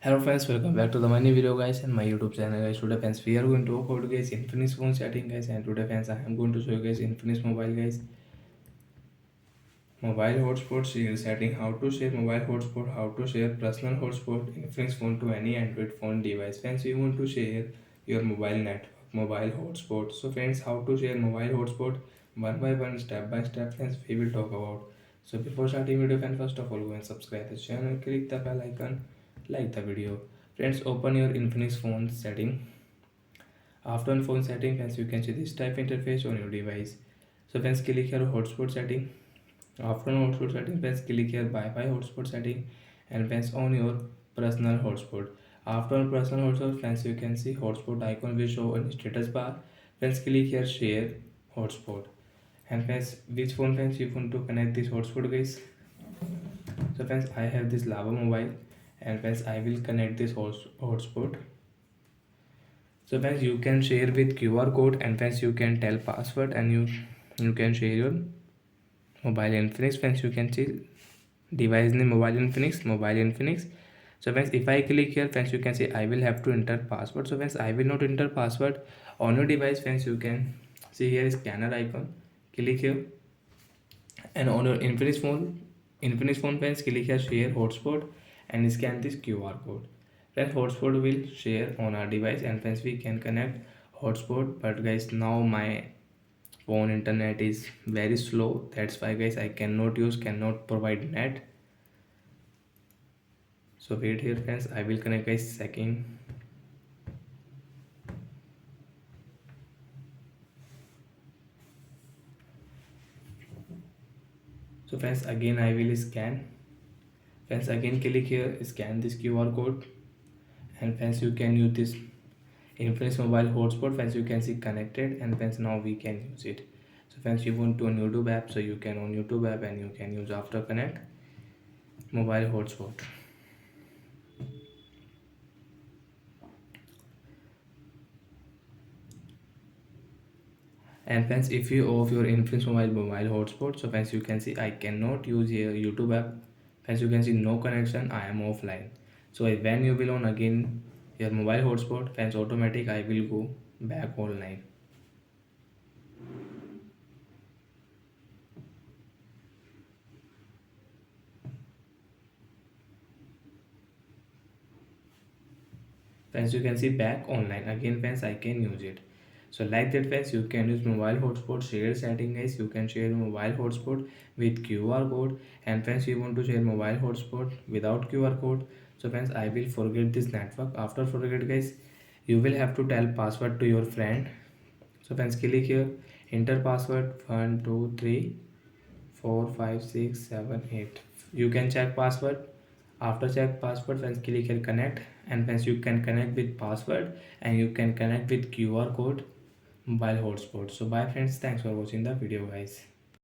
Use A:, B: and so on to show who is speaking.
A: Hello friends, welcome back to the money video guys and my YouTube channel guys. Today friends we are going to talk about guys Infinix phone setting guys, and today friends I am going to show you guys Infinix mobile guys. Mobile hotspot share setting, how to share mobile hotspot, how to share personal hotspot Infinix phone to any Android phone device. Friends, you want to share your mobile network, mobile hotspot. So friends, how to share mobile hotspot one by one, step by step friends we will talk about. So before starting video friends, first of all go and subscribe the channel, click the bell icon, like the video. Friends, open your Infinix phone setting. After on phone setting friends, you can see this type interface on your device. So friends, click here hotspot setting. After hotspot setting, press click here Wi-Fi hotspot setting and press on your personal hotspot. After personal hotspot, friends, you can see hotspot icon will show on status bar. Press click here share hotspot and press which phone friends you want to connect this hotspot guys. So friends, I have this Lava mobile and friends I will connect this hotspot. So friends, you can share with QR code and friends you can tell password and you can share your mobile Infinix. Friends, you can see device name mobile Infinix. So friends, if I click here friends, you can see I will have to enter password. So friends, I will not enter password on your device. Friends, you can see here is scanner icon, click here and on your Infinix phone friends, click here share hotspot and scan this QR code. Friends, hotspot will share on our device and friends we can connect hotspot, but guys now my phone internet is very slow, that's why guys I cannot provide net. So wait here friends, I will connect guys second. So friends, again I will scan. Friends, again click here scan this QR code and friends you can use this Infinix mobile hotspot. Friends, you can see connected and friends now we can use it. So friends, you want to on YouTube app, so you can on YouTube app and you can use after connect mobile hotspot. And friends, if you off your Infinix mobile hotspot, so friends you can see I cannot use here YouTube app. Friends, you can see no connection, I am offline. So when you will on again your mobile hotspot, friends, automatic I will go back online. Friends, you can see back online again. Friends, I can use it. So like that friends, you can use mobile hotspot share setting guys. You can share mobile hotspot with QR code, and friends you want to share mobile hotspot without QR code. So friends, I will forget this network. After forget guys, you will have to tell password to your friend. So friends, click here enter password 1 2 3 4 5 6 7 8. You can check password. After check password friends, click here connect and friends you can connect with password and you can connect with QR code mobile hotspot. So bye friends, thanks for watching the video guys.